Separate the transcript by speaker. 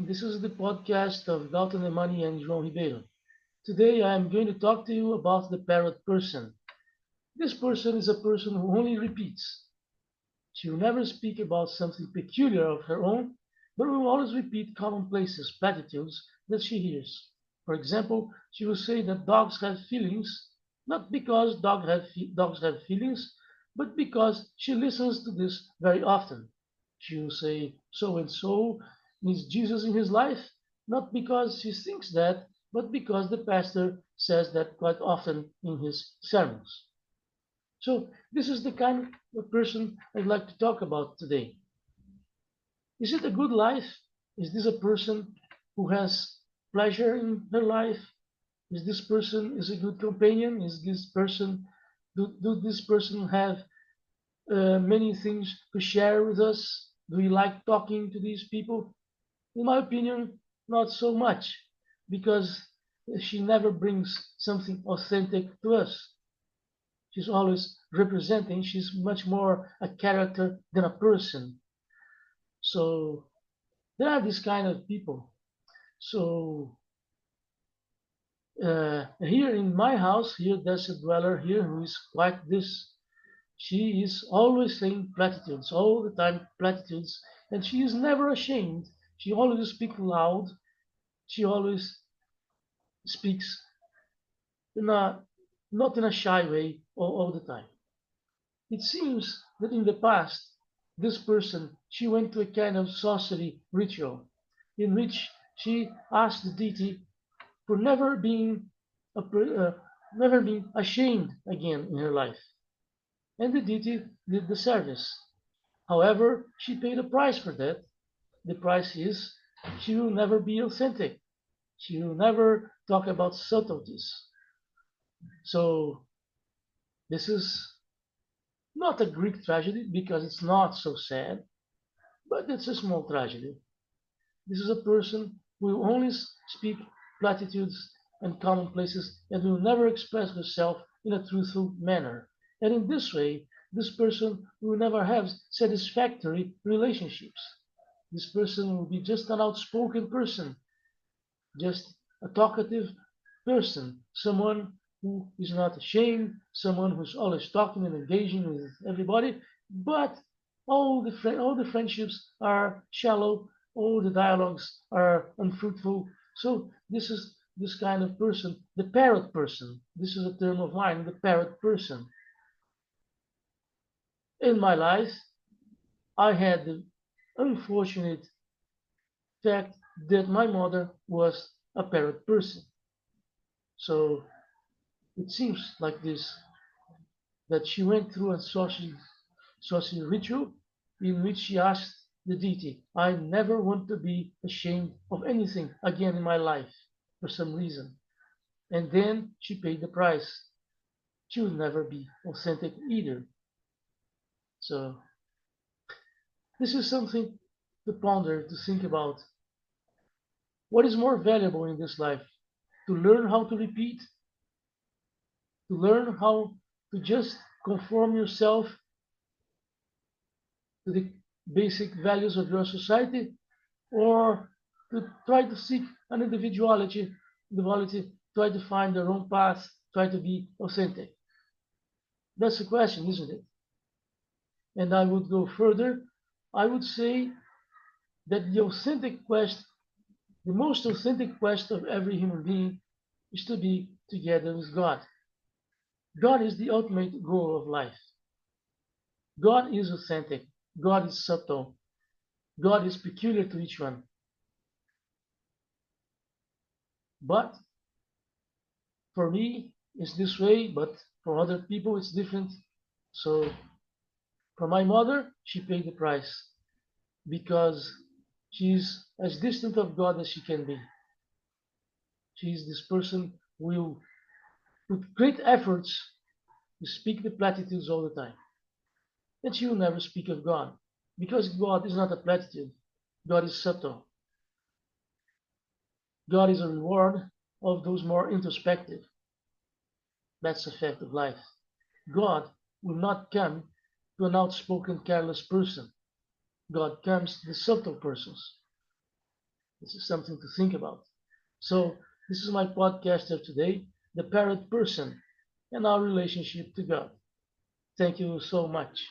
Speaker 1: This is the podcast of Galton Emani and João Ribeiro. Today I am going to talk to you about the parrot person. This person is a person who only repeats. She will never speak about something peculiar of her own, but will always repeat commonplaces, platitudes that she hears. For example, she will say that dogs have feelings, not because dogs have feelings, but because she listens to this very often. She will say so and so needs Jesus in his life, not because she thinks that, but because the pastor says that quite often in his sermons. So this is the kind of person I'd like to talk about today. Is it a good life? Is this a person who has pleasure in her life? Is this person is a good companion? Is this person do this person have many things to share with us? Do we like talking to these people? In my opinion, not so much, because she never brings something authentic to us. She's always representing, she's much more a character than a person. So there are these kind of people. So here in my house, here there's a dweller here who is quite this. She is always saying platitudes, all the time platitudes, and she is never ashamed. She always speaks loud. She always speaks in a not in a shy way all the time. It seems that in the past, this person she went to a kind of sorcery ritual in which she asked the deity for never being ashamed again in her life. And the deity did the service. However, she paid a price for that. The price is she will never be authentic. She will never talk about subtleties. So this is not a Greek tragedy because it's not so sad, but it's a small tragedy. This is a person who will only speak platitudes and commonplaces and will never express herself in a truthful manner. And in this way, this person will never have satisfactory relationships. This person will be just an outspoken person, just a talkative person, someone who is not ashamed, someone who's always talking and engaging with everybody, but all the friendships are shallow, all the dialogues are unfruitful. So this is this kind of person, the parrot person. This is a term of mine, the parrot person. In my life, I had the unfortunate fact that my mother was a parrot person. So it seems like this that she went through a sorcery ritual in which she asked the deity, I never want to be ashamed of anything again in my life for some reason. And then she paid the price. She will never be authentic either. So this is something to ponder, to think about. What is more valuable in this life? To learn how to repeat, to learn how to just conform yourself to the basic values of your society, or to try to seek an individuality, try to find their own path, try to be authentic? That's the question, isn't it? And I would go further. I would say that the most authentic quest of every human being is to be together with God. God is the ultimate goal of life. God is authentic. God is subtle. God is peculiar to each one. But for me, it's this way, but for other people, it's different. So for my mother, she paid the price because she's as distant of God as she can be. She's this person who will put great efforts to speak the platitudes all the time. And she will never speak of God because God is not a platitude. God is subtle. God is a reward of those more introspective. That's the fact of life. God will not come to an outspoken, careless person. God comes to the subtle persons. This is something to think about. So, this is my podcast of today, The Parrot Person and Our Relationship to God. Thank you so much.